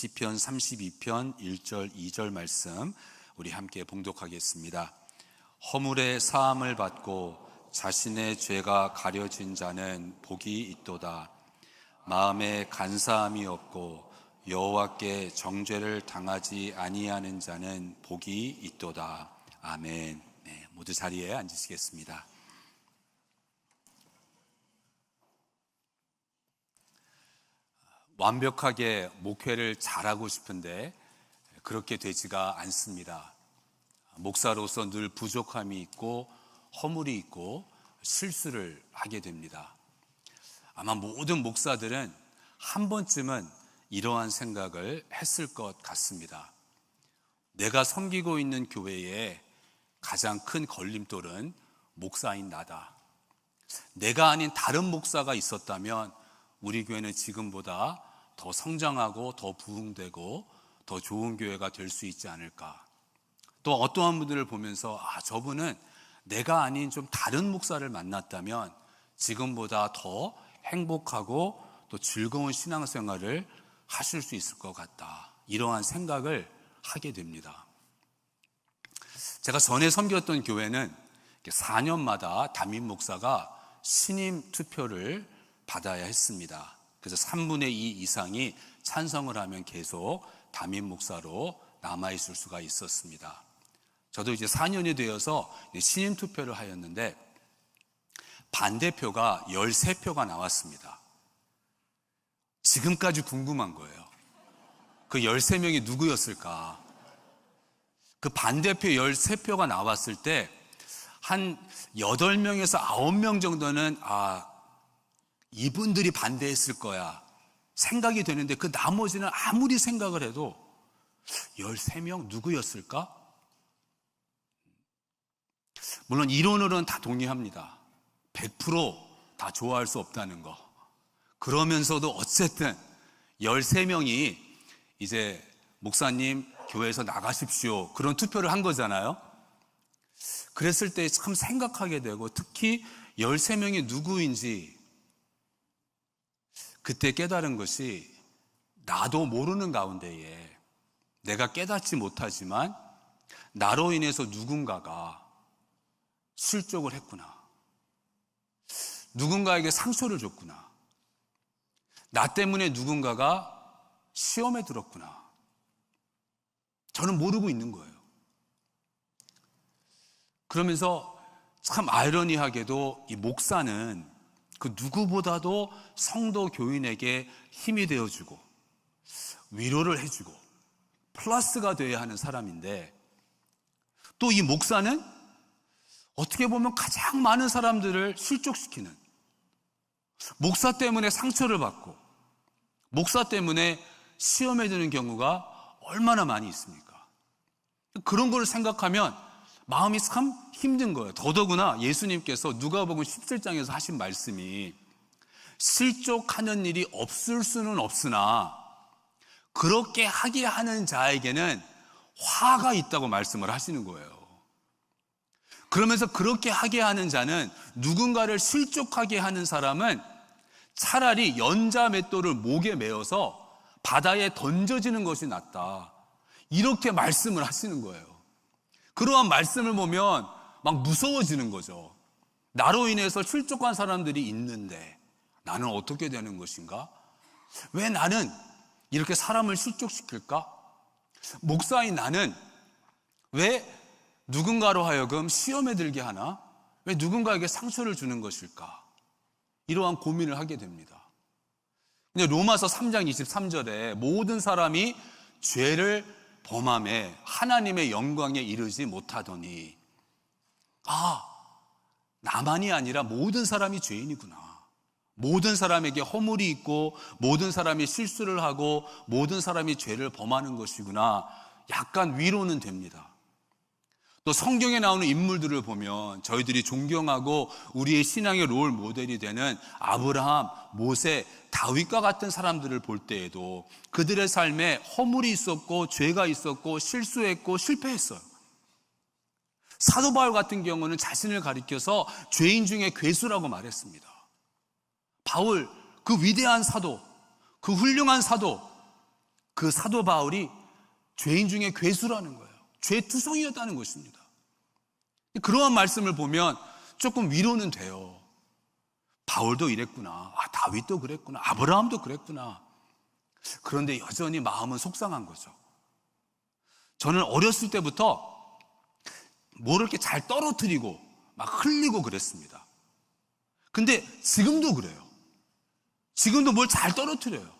시편 32편 1절 2절 말씀 우리 함께 봉독하겠습니다. 허물의 사함을 받고 자신의 죄가 가려진 자는 복이 있도다. 마음에 간사함이 없고 여호와께 정죄를 당하지 아니하는 자는 복이 있도다. 아멘. 네, 모두 자리에 앉으시겠습니다. 완벽하게 목회를 잘하고 싶은데 그렇게 되지가 않습니다. 목사로서 늘 부족함이 있고 허물이 있고 실수를 하게 됩니다. 아마 모든 목사들은 한 번쯤은 이러한 생각을 했을 것 같습니다. 내가 섬기고 있는 교회에 가장 큰 걸림돌은 목사인 나다. 내가 아닌 다른 목사가 있었다면 우리 교회는 지금보다 더 성장하고 더 부흥되고 더 좋은 교회가 될 수 있지 않을까. 또 어떠한 분들을 보면서 저분은 내가 아닌 좀 다른 목사를 만났다면 지금보다 더 행복하고 또 즐거운 신앙생활을 하실 수 있을 것 같다. 이러한 생각을 하게 됩니다. 제가 전에 섬겼던 교회는 4년마다 담임 목사가 신임 투표를 받아야 했습니다. 그래서 3분의 2 이상이 찬성을 하면 계속 담임 목사로 남아있을 수가 있었습니다. 저도 이제 4년이 되어서 신임 투표를 하였는데 반대표가 13표가 나왔습니다. 지금까지 궁금한 거예요. 그 13명이 누구였을까? 그 반대표 13표가 나왔을 때 한 8명에서 9명 정도는 이분들이 반대했을 거야 생각이 되는데 그 나머지는 아무리 생각을 해도 13명 누구였을까? 물론 이론으로는 다 동의합니다. 100% 좋아할 수 없다는 거. 그러면서도 어쨌든 13명이 이제 목사님 교회에서 나가십시오 그런 투표를 한 거잖아요. 그랬을 때 참 생각하게 되고 특히 13명이 누구인지 그때 깨달은 것이 나도 모르는 가운데에 내가 깨닫지 못하지만 나로 인해서 누군가가 실족을 했구나. 누군가에게 상처를 줬구나. 나 때문에 누군가가 시험에 들었구나. 저는 모르고 있는 거예요. 그러면서 참 아이러니하게도 이 목사는 그 누구보다도 성도 교인에게 힘이 되어주고 위로를 해주고 플러스가 되어야 하는 사람인데 또 이 목사는 어떻게 보면 가장 많은 사람들을 실족시키는, 목사 때문에 상처를 받고 목사 때문에 시험에 드는 경우가 얼마나 많이 있습니까? 그런 걸 생각하면 마음이 참 힘든 거예요. 더더구나 예수님께서 누가복음 17장에서 하신 말씀이 실족하는 일이 없을 수는 없으나 그렇게 하게 하는 자에게는 화가 있다고 말씀을 하시는 거예요. 그러면서 그렇게 하게 하는 자는, 누군가를 실족하게 하는 사람은 차라리 연자 맷돌을 목에 메어서 바다에 던져지는 것이 낫다. 이렇게 말씀을 하시는 거예요. 그러한 말씀을 보면 막 무서워지는 거죠. 나로 인해서 실족한 사람들이 있는데 나는 어떻게 되는 것인가? 왜 나는 이렇게 사람을 실족시킬까? 목사인 나는 왜 누군가로 하여금 시험에 들게 하나? 왜 누군가에게 상처를 주는 것일까? 이러한 고민을 하게 됩니다. 근데 로마서 3장 23절에 모든 사람이 죄를 범함에 하나님의 영광에 이르지 못하더니 나만이 아니라 모든 사람이 죄인이구나. 모든 사람에게 허물이 있고 모든 사람이 실수를 하고 모든 사람이 죄를 범하는 것이구나. 약간 위로는 됩니다. 또 성경에 나오는 인물들을 보면 저희들이 존경하고 우리의 신앙의 롤 모델이 되는 아브라함, 모세, 다윗과 같은 사람들을 볼 때에도 그들의 삶에 허물이 있었고 죄가 있었고 실수했고 실패했어요. 사도 바울 같은 경우는 자신을 가리켜서 죄인 중에 괴수라고 말했습니다. 바울, 그 위대한 사도, 그 훌륭한 사도, 그 사도 바울이 죄인 중에 괴수라는 거예요. 죄투성이었다는 것입니다. 그러한 말씀을 보면 조금 위로는 돼요. 바울도 이랬구나. 다윗도 그랬구나. 아브라함도 그랬구나. 그런데 여전히 마음은 속상한 거죠. 저는 어렸을 때부터 뭐를 이렇게 잘 떨어뜨리고 막 흘리고 그랬습니다. 근데 지금도 그래요. 지금도 뭘 잘 떨어뜨려요.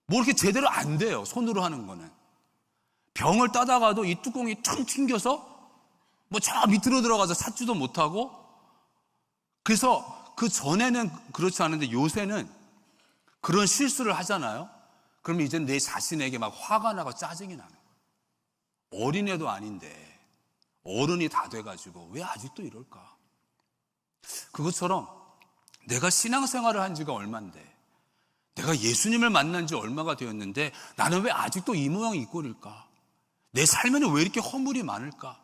뭐 이렇게 제대로 안 돼요. 손으로 하는 거는. 병을 따다가도 이 뚜껑이 툭 튕겨서 뭐 저 밑으로 들어가서 찾지도 못하고, 그래서 그 전에는 그렇지 않은데 요새는 그런 실수를 하잖아요. 그러면 이제 내 자신에게 막 화가 나고 짜증이 나는 거예요. 어린애도 아닌데 어른이 다 돼가지고 왜 아직도 이럴까? 그것처럼 내가 신앙생활을 한 지가 얼만데, 내가 예수님을 만난 지 얼마가 되었는데 나는 왜 아직도 이 모양 이 꼴일까? 내 삶에는 왜 이렇게 허물이 많을까?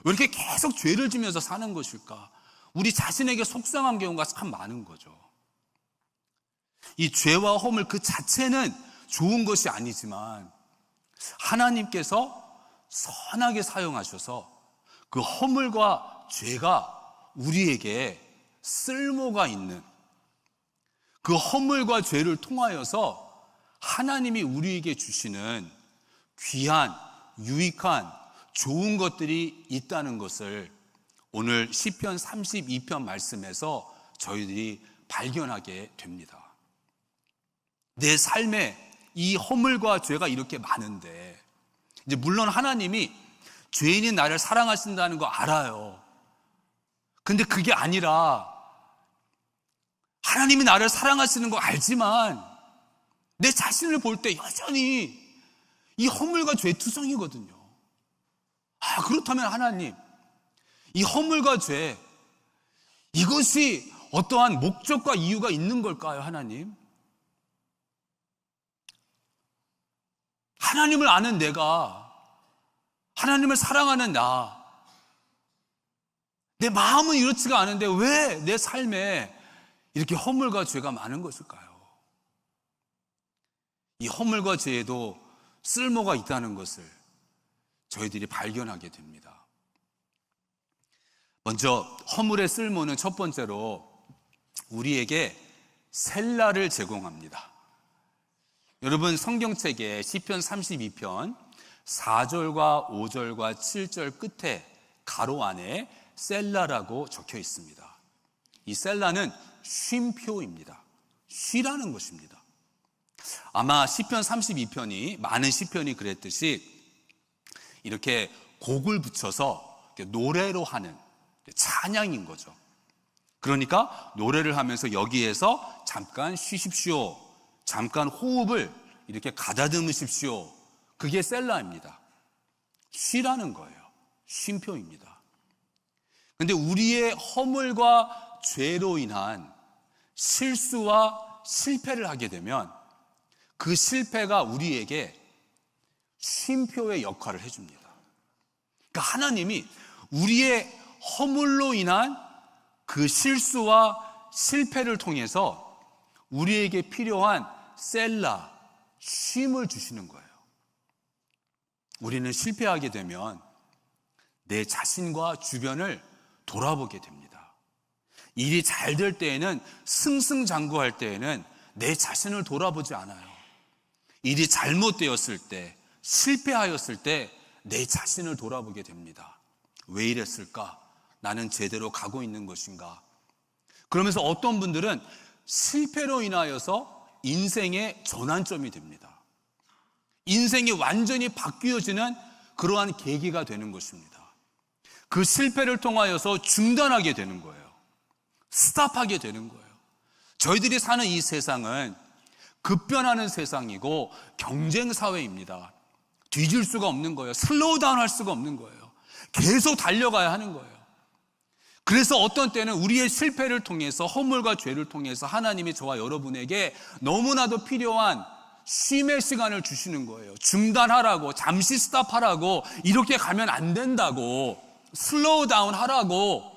왜 이렇게 계속 죄를 지면서 사는 것일까? 우리 자신에게 속상한 경우가 참 많은 거죠. 이 죄와 허물 그 자체는 좋은 것이 아니지만 하나님께서 선하게 사용하셔서 그 허물과 죄가 우리에게 쓸모가 있는, 그 허물과 죄를 통하여서 하나님이 우리에게 주시는 귀한, 유익한, 좋은 것들이 있다는 것을 오늘 시편 32편 말씀에서 저희들이 발견하게 됩니다. 내 삶에 이 허물과 죄가 이렇게 많은데, 이제 물론 하나님이 죄인인 나를 사랑하신다는 거 알아요. 근데 그게 아니라 하나님이 나를 사랑하시는 거 알지만 내 자신을 볼 때 여전히 이 허물과 죄투성이거든요. 그렇다면 하나님, 이 허물과 죄, 이것이 어떠한 목적과 이유가 있는 걸까요, 하나님? 하나님을 아는 내가, 하나님을 사랑하는 내 마음은 이렇지가 않은데 왜 내 삶에 이렇게 허물과 죄가 많은 것일까요? 이 허물과 죄에도 쓸모가 있다는 것을 저희들이 발견하게 됩니다. 먼저 허물의 쓸모는 첫 번째로 우리에게 셀라를 제공합니다. 여러분, 성경책에 시편 32편 4절과 5절과 7절 끝에 가로 안에 셀라라고 적혀 있습니다. 이 셀라는 쉼표입니다. 쉬라는 것입니다. 아마 시편 32편이 많은 시편이 그랬듯이 이렇게 곡을 붙여서 노래로 하는 찬양인 거죠. 그러니까 노래를 하면서 여기에서 잠깐 쉬십시오, 잠깐 호흡을 이렇게 가다듬으십시오, 그게 셀라입니다. 쉬라는 거예요. 쉼표입니다. 그런데 우리의 허물과 죄로 인한 실수와 실패를 하게 되면 그 실패가 우리에게 쉼표의 역할을 해줍니다. 그러니까 하나님이 우리의 허물로 인한 그 실수와 실패를 통해서 우리에게 필요한 셀라, 쉼을 주시는 거예요. 우리는 실패하게 되면 내 자신과 주변을 돌아보게 됩니다. 일이 잘 될 때에는, 승승장구할 때에는 내 자신을 돌아보지 않아요. 일이 잘못되었을 때, 실패하였을 때 내 자신을 돌아보게 됩니다. 왜 이랬을까? 나는 제대로 가고 있는 것인가? 그러면서 어떤 분들은 실패로 인하여서 인생의 전환점이 됩니다. 인생이 완전히 바뀌어지는 그러한 계기가 되는 것입니다. 그 실패를 통하여서 중단하게 되는 거예요. 스탑하게 되는 거예요. 저희들이 사는 이 세상은 급변하는 세상이고 경쟁 사회입니다. 뒤질 수가 없는 거예요. 슬로우 다운 할 수가 없는 거예요. 계속 달려가야 하는 거예요. 그래서 어떤 때는 우리의 실패를 통해서, 허물과 죄를 통해서 하나님이 저와 여러분에게 너무나도 필요한 쉼의 시간을 주시는 거예요. 중단하라고, 잠시 스탑하라고, 이렇게 가면 안 된다고, 슬로우 다운 하라고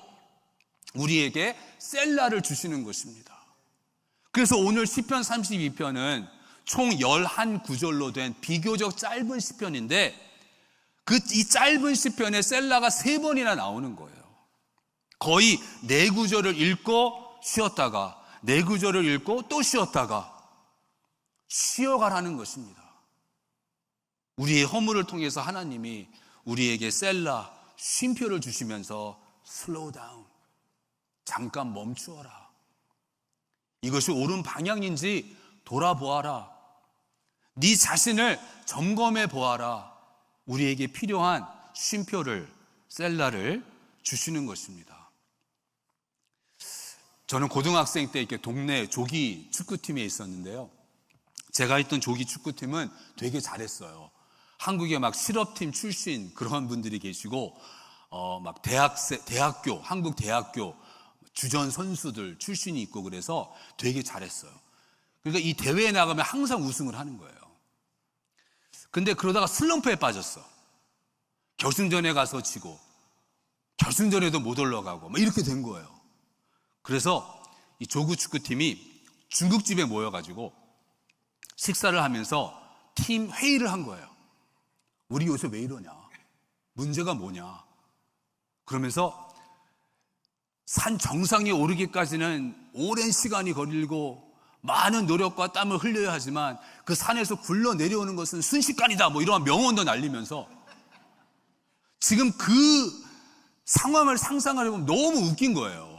우리에게 셀라를 주시는 것입니다. 그래서 오늘 시편 32편은 총 11구절로 된 비교적 짧은 시편인데 이 짧은 시편에 셀라가 3번이나 나오는 거예요. 거의 4구절을 읽고 쉬었다가 4구절을 읽고 또 쉬었다가 쉬어가라는 것입니다. 우리의 허물을 통해서 하나님이 우리에게 셀라, 쉼표를 주시면서 슬로우 다운, 잠깐 멈추어라. 이것이 옳은 방향인지 돌아보아라. 네 자신을 점검해 보아라. 우리에게 필요한 쉼표를, 셀라를 주시는 것입니다. 저는 고등학생 때 이렇게 동네 조기 축구팀에 있었는데요. 제가 있던 조기 축구팀은 되게 잘했어요. 한국에 막 실업팀 출신 그런 분들이 계시고, 막 대학교, 한국 대학교 주전 선수들 출신이 있고 그래서 되게 잘했어요. 그러니까 이 대회에 나가면 항상 우승을 하는 거예요. 근데 그러다가 슬럼프에 빠졌어. 결승전에 가서 지고, 결승전에도 못 올라가고, 막 이렇게 된 거예요. 그래서 이 조구 축구팀이 중국집에 모여가지고 식사를 하면서 팀 회의를 한 거예요. 우리 요새 왜 이러냐? 문제가 뭐냐? 그러면서 산 정상에 오르기까지는 오랜 시간이 걸리고 많은 노력과 땀을 흘려야 하지만 그 산에서 굴러 내려오는 것은 순식간이다, 뭐 이러한 명언도 날리면서 지금 그 상황을 상상을 해보면 너무 웃긴 거예요.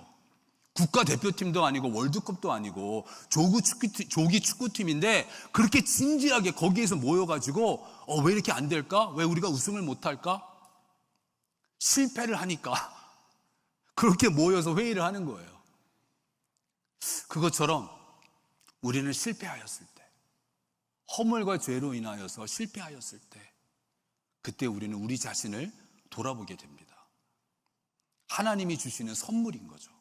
국가대표팀도 아니고 월드컵도 아니고 조기 축구팀인데 그렇게 진지하게 거기에서 모여가지고 왜 이렇게 안 될까? 왜 우리가 우승을 못할까? 실패를 하니까 그렇게 모여서 회의를 하는 거예요. 그것처럼 우리는 실패하였을 때, 허물과 죄로 인하여서 실패하였을 때, 그때 우리는 우리 자신을 돌아보게 됩니다. 하나님이 주시는 선물인 거죠.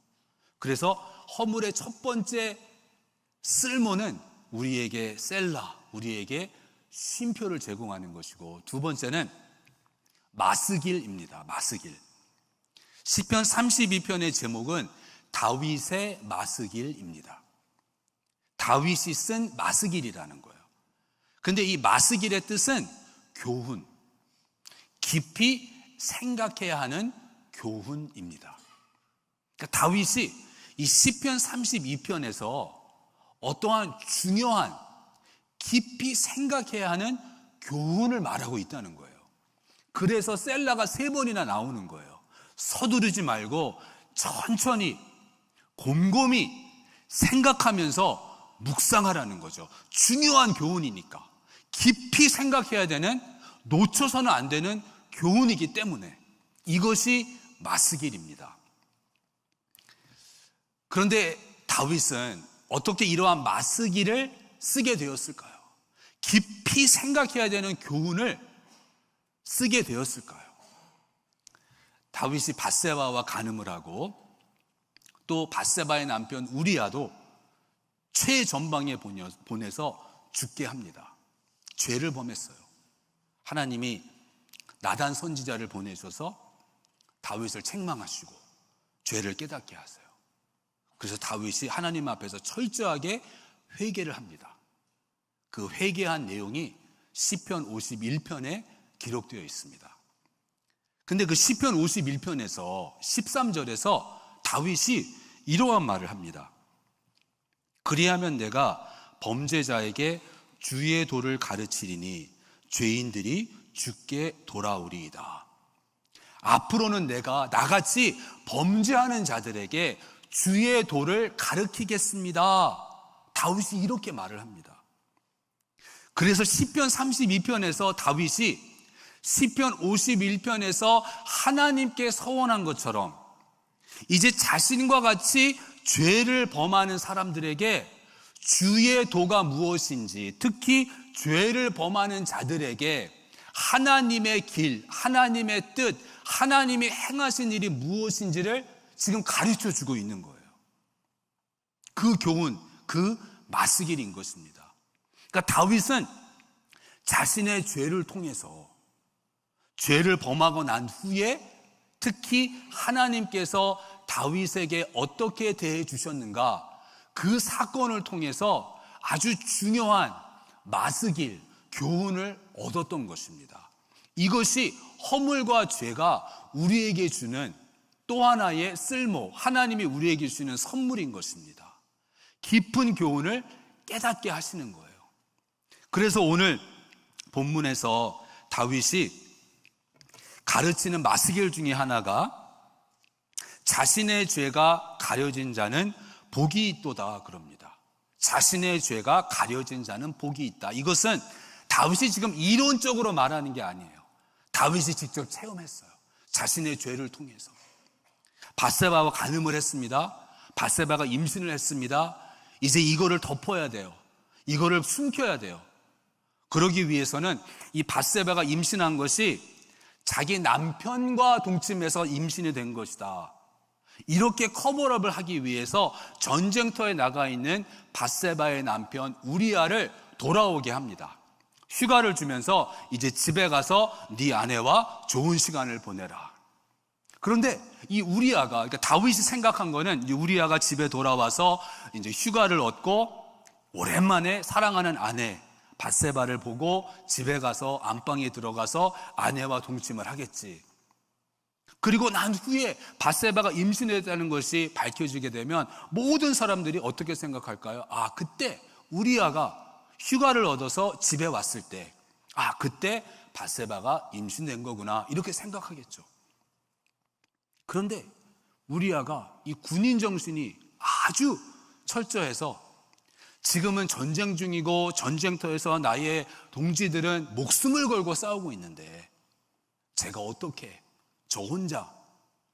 그래서 허물의 첫 번째 쓸모는 우리에게 셀라, 우리에게 쉼표를 제공하는 것이고, 두 번째는 마스길입니다. 마스길. 시편 32편의 제목은 다윗의 마스길입니다. 다윗이 쓴 마스길이라는 거예요. 근데 이 마스길의 뜻은 교훈, 깊이 생각해야 하는 교훈입니다. 그러니까 다윗이 이 시편 32편에서 어떠한 중요한 깊이 생각해야 하는 교훈을 말하고 있다는 거예요. 그래서 셀라가 3번이나 나오는 거예요. 서두르지 말고 천천히 곰곰이 생각하면서 묵상하라는 거죠. 중요한 교훈이니까 깊이 생각해야 되는, 놓쳐서는 안 되는 교훈이기 때문에 이것이 마스길입니다. 그런데 다윗은 어떻게 이러한 마스길을 쓰게 되었을까요? 깊이 생각해야 되는 교훈을 쓰게 되었을까요? 다윗이 밧세바와 간음을 하고 또 밧세바의 남편 우리아도 최전방에 보내서 죽게 합니다. 죄를 범했어요. 하나님이 나단 선지자를 보내셔서 다윗을 책망하시고 죄를 깨닫게 하세요. 그래서 다윗이 하나님 앞에서 철저하게 회개를 합니다. 그 회개한 내용이 시편 51편에 기록되어 있습니다. 근데 그 시편 51편에서 13절에서 다윗이 이러한 말을 합니다. 그리하면 내가 범죄자에게 주의 도를 가르치리니 죄인들이 주께 돌아오리이다. 앞으로는 내가 나같이 범죄하는 자들에게 주의 도를 가르치겠습니다. 다윗이 이렇게 말을 합니다. 그래서 시편 32편에서 다윗이 시편 51편에서 하나님께 서원한 것처럼 이제 자신과 같이 죄를 범하는 사람들에게 주의 도가 무엇인지, 특히 죄를 범하는 자들에게 하나님의 길, 하나님의 뜻, 하나님이 행하신 일이 무엇인지를 지금 가르쳐 주고 있는 거예요. 그 교훈, 그 마스길인 것입니다. 그러니까 다윗은 자신의 죄를 통해서 죄를 범하고 난 후에 특히 하나님께서 다윗에게 어떻게 대해 주셨는가, 그 사건을 통해서 아주 중요한 마스길, 교훈을 얻었던 것입니다. 이것이 허물과 죄가 우리에게 주는 또 하나의 쓸모, 하나님이 우리에게 주는 선물인 것입니다. 깊은 교훈을 깨닫게 하시는 거예요. 그래서 오늘 본문에서 다윗이 가르치는 마스길 중에 하나가 자신의 죄가 가려진 자는 복이 있도다 그럽니다. 자신의 죄가 가려진 자는 복이 있다. 이것은 다윗이 지금 이론적으로 말하는 게 아니에요. 다윗이 직접 체험했어요. 자신의 죄를 통해서. 밧세바와 간음을 했습니다. 밧세바가 임신을 했습니다. 이제 이거를 덮어야 돼요. 이거를 숨겨야 돼요. 그러기 위해서는 이 밧세바가 임신한 것이 자기 남편과 동침해서 임신이 된 것이다. 이렇게 커버업을 하기 위해서 전쟁터에 나가 있는 밧세바의 남편 우리아를 돌아오게 합니다. 휴가를 주면서 이제 집에 가서 네 아내와 좋은 시간을 보내라. 그런데 이 우리아가, 그러니까 다윗이 생각한 거는 이 우리아가 집에 돌아와서 이제 휴가를 얻고 오랜만에 사랑하는 아내 밧세바를 보고 집에 가서 안방에 들어가서 아내와 동침을 하겠지. 그리고 난 후에 밧세바가 임신했다는 것이 밝혀지게 되면 모든 사람들이 어떻게 생각할까요? 아, 그때 우리아가 휴가를 얻어서 집에 왔을 때, 아, 그때 밧세바가 임신된 거구나, 이렇게 생각하겠죠. 그런데 우리아가 이 군인 정신이 아주 철저해서 지금은 전쟁 중이고 전쟁터에서 나의 동지들은 목숨을 걸고 싸우고 있는데 제가 어떻게 저 혼자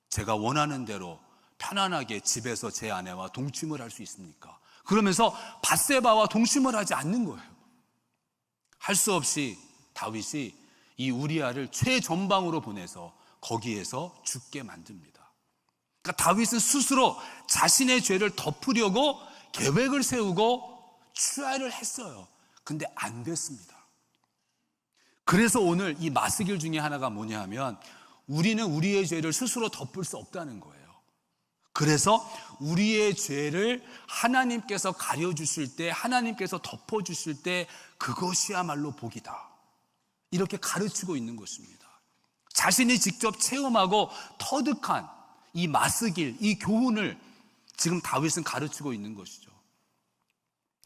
제가 원하는 대로 편안하게 집에서 제 아내와 동침을 할 수 있습니까? 그러면서 밧세바와 동침을 하지 않는 거예요. 할 수 없이 다윗이 이 우리아를 최전방으로 보내서 거기에서 죽게 만듭니다. 그러니까 다윗은 스스로 자신의 죄를 덮으려고 계획을 세우고 추하를 했어요. 근데 안 됐습니다. 그래서 오늘 이 마스길 중에 하나가 뭐냐 하면 우리는 우리의 죄를 스스로 덮을 수 없다는 거예요. 그래서 우리의 죄를 하나님께서 가려주실 때, 하나님께서 덮어주실 때 그것이야말로 복이다. 이렇게 가르치고 있는 것입니다. 자신이 직접 체험하고 터득한 이 마스길, 이 교훈을 지금 다윗은 가르치고 있는 것이죠.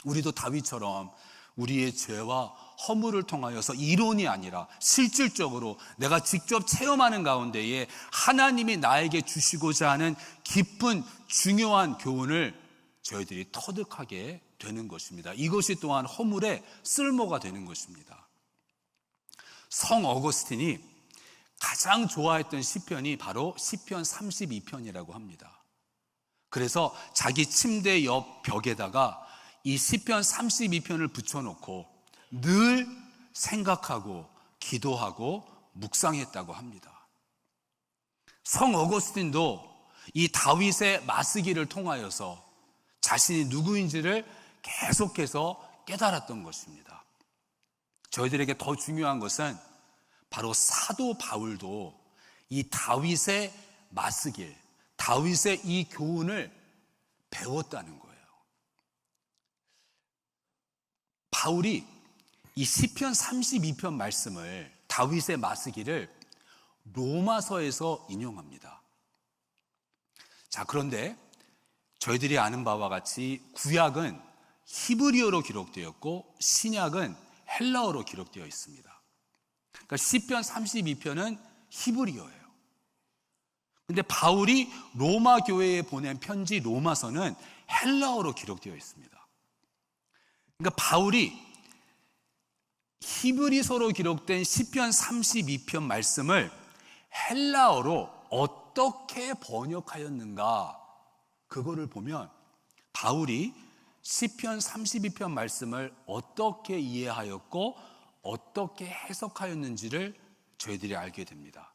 우리도 다윗처럼 우리의 죄와 허물을 통하여서 이론이 아니라 실질적으로 내가 직접 체험하는 가운데에 하나님이 나에게 주시고자 하는 깊은 중요한 교훈을 저희들이 터득하게 되는 것입니다. 이것이 또한 허물의 쓸모가 되는 것입니다. 성 어거스틴이 가장 좋아했던 시편이 바로 시편 32편이라고 합니다. 그래서 자기 침대 옆 벽에다가 이 시편 32편을 붙여놓고 늘 생각하고 기도하고 묵상했다고 합니다. 성 어거스틴도 이 다윗의 마스기를 통하여서 자신이 누구인지를 계속해서 깨달았던 것입니다. 저희들에게 더 중요한 것은 바로 사도 바울도 이 다윗의 마스길, 다윗의 이 교훈을 배웠다는 거예요. 바울이 이 시편 32편 말씀을, 다윗의 마스기를 로마서에서 인용합니다. 자, 그런데 저희들이 아는 바와 같이 구약은 히브리어로 기록되었고 신약은 헬라어로 기록되어 있습니다. 그러니까 시편 32편은 히브리어예요. 근데 바울이 로마 교회에 보낸 편지 로마서는 헬라어로 기록되어 있습니다. 그러니까 바울이 히브리서로 기록된 시편 32편 말씀을 헬라어로 어떻게 번역하였는가, 그거를 보면 바울이 시편 32편 말씀을 어떻게 이해하였고 어떻게 해석하였는지를 저희들이 알게 됩니다.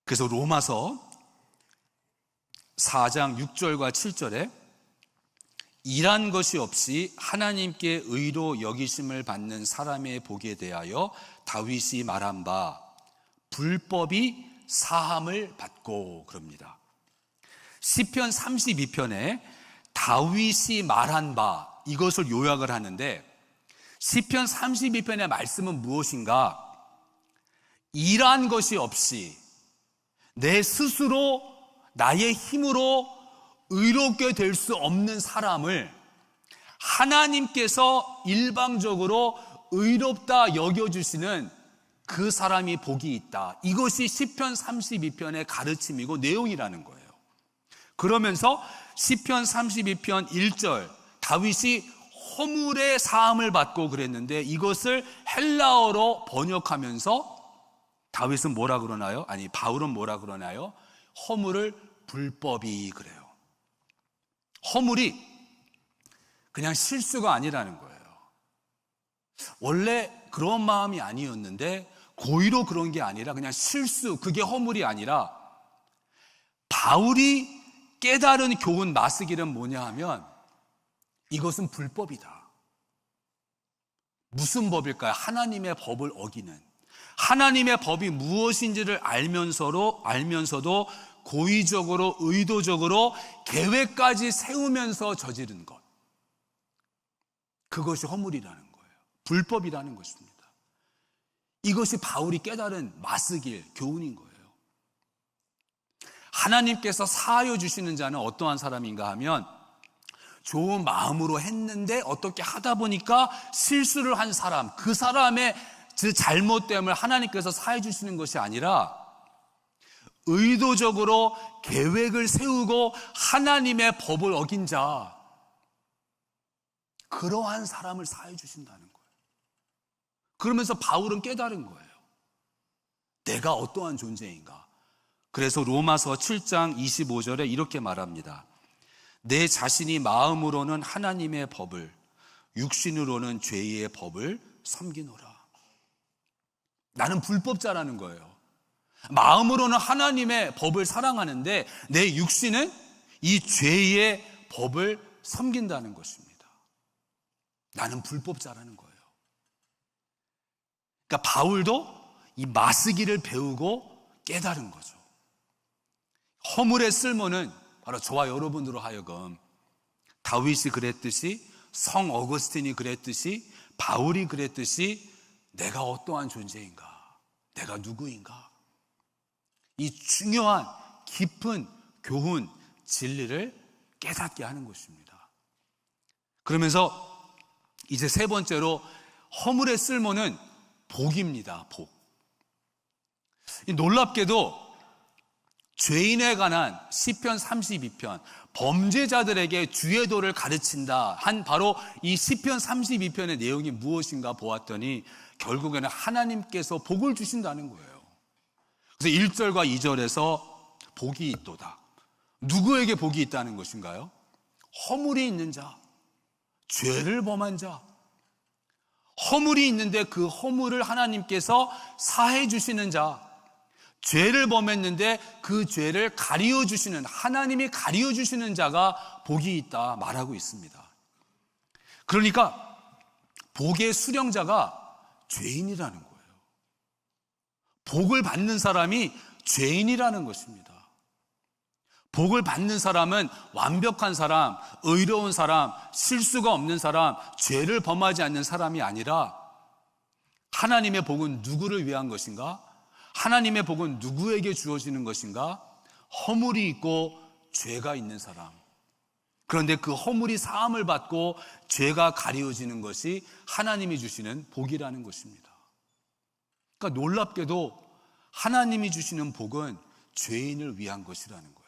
그래서 로마서 4장 6절과 7절에 일한 것이 없이 하나님께 의로 여기심을 받는 사람의 복에 대하여 다윗이 말한 바 불법이 사함을 받고, 그럽니다. 시편 32편에 다윗이 말한 바, 이것을 요약을 하는데 시편 32편의 말씀은 무엇인가? 일한 것이 없이 내 스스로 나의 힘으로 의롭게 될 수 없는 사람을 하나님께서 일방적으로 의롭다 여겨주시는 그 사람이 복이 있다. 이것이 시편 32편의 가르침이고 내용이라는 거예요. 그러면서 시편 32편 1절 다윗이 허물의 사함을 받고 그랬는데 이것을 헬라어로 번역하면서 다윗은 뭐라 그러나요? 아니 바울은 뭐라 그러나요? 허물을 불법이 그래요. 허물이 그냥 실수가 아니라는 거예요. 원래 그런 마음이 아니었는데 고의로 그런 게 아니라 그냥 실수, 그게 허물이 아니라 바울이 깨달은 교훈 마스길은 뭐냐 하면 이것은 불법이다. 무슨 법일까요? 하나님의 법을 어기는, 하나님의 법이 무엇인지를 알면서도 고의적으로 의도적으로 계획까지 세우면서 저지른 것, 그것이 허물이라는 거예요. 불법이라는 것입니다. 이것이 바울이 깨달은 마스길 교훈인 거예요. 하나님께서 사하여 주시는 자는 어떠한 사람인가 하면 좋은 마음으로 했는데 어떻게 하다 보니까 실수를 한 사람, 그 사람의 그 잘못됨을 하나님께서 사해 주시는 것이 아니라 의도적으로 계획을 세우고 하나님의 법을 어긴 자, 그러한 사람을 사해 주신다는 거예요. 그러면서 바울은 깨달은 거예요. 내가 어떠한 존재인가. 그래서 로마서 7장 25절에 이렇게 말합니다. 내 자신이 마음으로는 하나님의 법을, 육신으로는 죄의 법을 섬기노라. 나는 불법자라는 거예요. 마음으로는 하나님의 법을 사랑하는데 내 육신은 이 죄의 법을 섬긴다는 것입니다. 나는 불법자라는 거예요. 그러니까 바울도 이 마스기를 배우고 깨달은 거죠. 허물의 쓸모는 바로 저와 여러분으로 하여금 다윗이 그랬듯이, 성 어거스틴이 그랬듯이, 바울이 그랬듯이 내가 어떠한 존재인가, 내가 누구인가, 이 중요한 깊은 교훈, 진리를 깨닫게 하는 것입니다. 그러면서 이제 세 번째로 허물의 쓸모는 복입니다. 복. 놀랍게도 죄인에 관한 시편 32편, 범죄자들에게 주의 도를 가르친다 한 바로 이 시편 32편의 내용이 무엇인가 보았더니 결국에는 하나님께서 복을 주신다는 거예요. 그래서 1절과 2절에서 복이 있도다. 누구에게 복이 있다는 것인가요? 허물이 있는 자, 죄를 범한 자. 허물이 있는데 그 허물을 하나님께서 사해 주시는 자, 죄를 범했는데 그 죄를 가리워 주시는, 하나님이 가리워 주시는 자가 복이 있다 말하고 있습니다. 그러니까 복의 수령자가 죄인이라는 거예요. 복을 받는 사람이 죄인이라는 것입니다. 복을 받는 사람은 완벽한 사람, 의로운 사람, 실수가 없는 사람, 죄를 범하지 않는 사람이 아니라 하나님의 복은 누구를 위한 것인가? 하나님의 복은 누구에게 주어지는 것인가? 허물이 있고 죄가 있는 사람. 그런데 그 허물이 사함을 받고 죄가 가리워지는 것이 하나님이 주시는 복이라는 것입니다. 그러니까 놀랍게도 하나님이 주시는 복은 죄인을 위한 것이라는 거예요.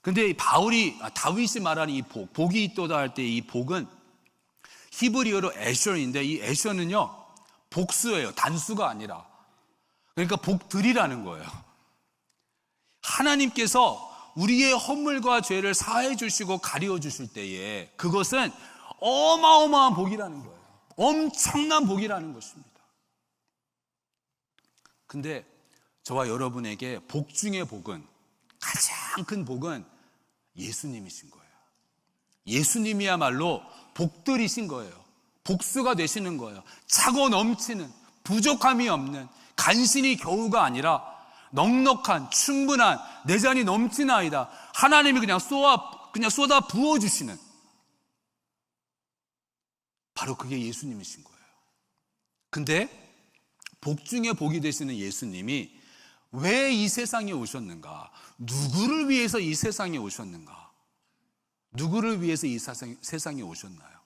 그런데 다윗이 말하는 이 복이 있도다 할 때 이 복은 히브리어로 에션인데 이 에션은요, 복수예요. 단수가 아니라. 그러니까 복들이라는 거예요. 하나님께서 우리의 허물과 죄를 사해 주시고 가리워 주실 때에 그것은 어마어마한 복이라는 거예요. 엄청난 복이라는 것입니다. 근데 저와 여러분에게 복 중의 복은, 가장 큰 복은 예수님이신 거예요. 예수님이야말로 복들이신 거예요. 복수가 되시는 거예요. 차고 넘치는, 부족함이 없는, 간신히 겨우가 아니라 넉넉한, 충분한, 내 잔이 넘치나이다. 하나님이 그냥 쏟아 부어주시는, 바로 그게 예수님이신 거예요. 근데 복 중에 복이 되시는 예수님이 왜 이 세상에 오셨는가? 누구를 위해서 이 세상에 오셨는가? 누구를 위해서 이 세상에 오셨나요?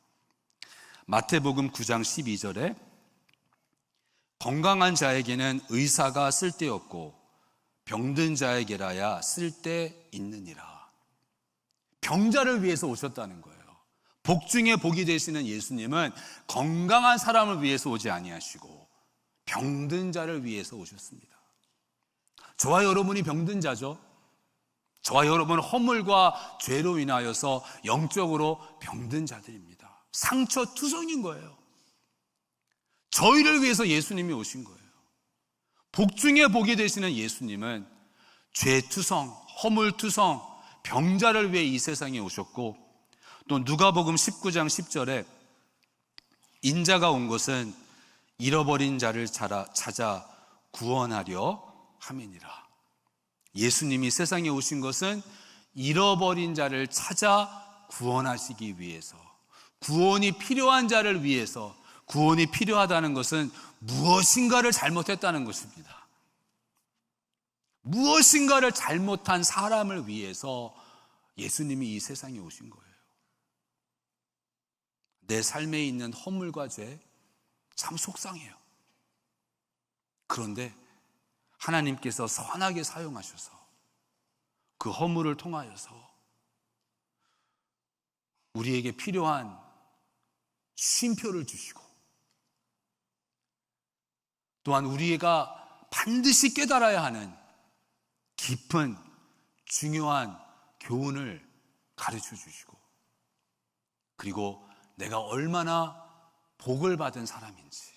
마태복음 9장 12절에 건강한 자에게는 의사가 쓸데없고 병든 자에게라야 쓸데있느니라. 병자를 위해서 오셨다는 거예요. 복 중에 복이 되시는 예수님은 건강한 사람을 위해서 오지 아니하시고 병든 자를 위해서 오셨습니다. 저와 여러분이 병든 자죠. 저와 여러분은 허물과 죄로 인하여서 영적으로 병든 자들입니다. 상처투성인 거예요. 저희를 위해서 예수님이 오신 거예요. 복 중에 복이 되시는 예수님은 죄투성, 허물투성, 병자를 위해 이 세상에 오셨고, 또 누가복음 19장 10절에 인자가 온 것은 잃어버린 자를 찾아 구원하려 함이니라. 예수님이 세상에 오신 것은 잃어버린 자를 찾아 구원하시기 위해서, 구원이 필요한 자를 위해서, 구원이 필요하다는 것은 무엇인가를 잘못했다는 것입니다. 무엇인가를 잘못한 사람을 위해서 예수님이 이 세상에 오신 거예요. 내 삶에 있는 허물과 죄 참 속상해요. 그런데 하나님께서 선하게 사용하셔서 그 허물을 통하여서 우리에게 필요한 쉼표를 주시고, 또한 우리가 반드시 깨달아야 하는 깊은 중요한 교훈을 가르쳐 주시고, 그리고 내가 얼마나 복을 받은 사람인지,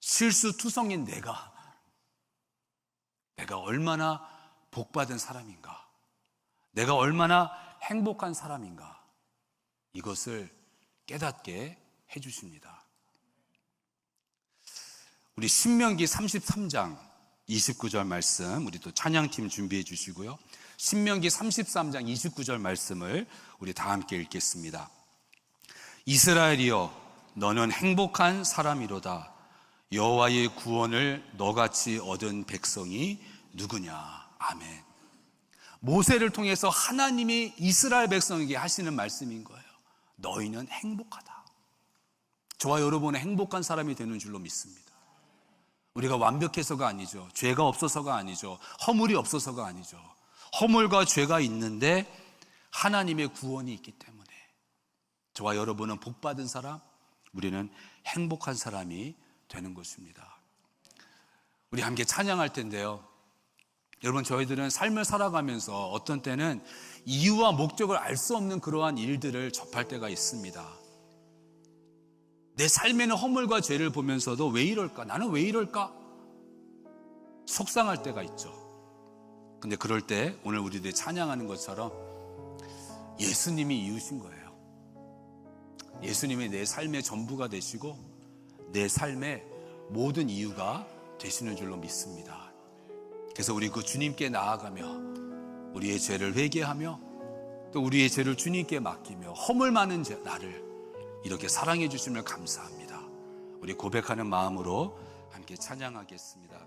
실수투성인 내가 얼마나 복받은 사람인가, 내가 얼마나 행복한 사람인가, 이것을 깨닫게 해주십니다. 우리 신명기 33장 29절 말씀, 우리 또 찬양팀 준비해 주시고요. 신명기 33장 29절 말씀을 우리 다 함께 읽겠습니다. 이스라엘이여, 너는 행복한 사람이로다. 여호와의 구원을 너같이 얻은 백성이 누구냐. 아멘. 모세를 통해서 하나님이 이스라엘 백성에게 하시는 말씀인 거예요. 너희는 행복하다. 저와 여러분은 행복한 사람이 되는 줄로 믿습니다. 우리가 완벽해서가 아니죠. 죄가 없어서가 아니죠. 허물이 없어서가 아니죠. 허물과 죄가 있는데 하나님의 구원이 있기 때문에 저와 여러분은 복받은 사람, 우리는 행복한 사람이 되는 것입니다. 우리 함께 찬양할 텐데요, 여러분, 저희들은 삶을 살아가면서 어떤 때는 이유와 목적을 알 수 없는 그러한 일들을 접할 때가 있습니다. 내 삶에는 허물과 죄를 보면서도 왜 이럴까? 나는 왜 이럴까? 속상할 때가 있죠. 근데 그럴 때 오늘 우리들이 찬양하는 것처럼 예수님이 이유신 거예요. 예수님이 내 삶의 전부가 되시고 내 삶의 모든 이유가 되시는 줄로 믿습니다. 그래서 우리 그 주님께 나아가며 우리의 죄를 회개하며 또 우리의 죄를 주님께 맡기며 허물 많은 나를 이렇게 사랑해 주심을 감사합니다. 우리 고백하는 마음으로 함께 찬양하겠습니다.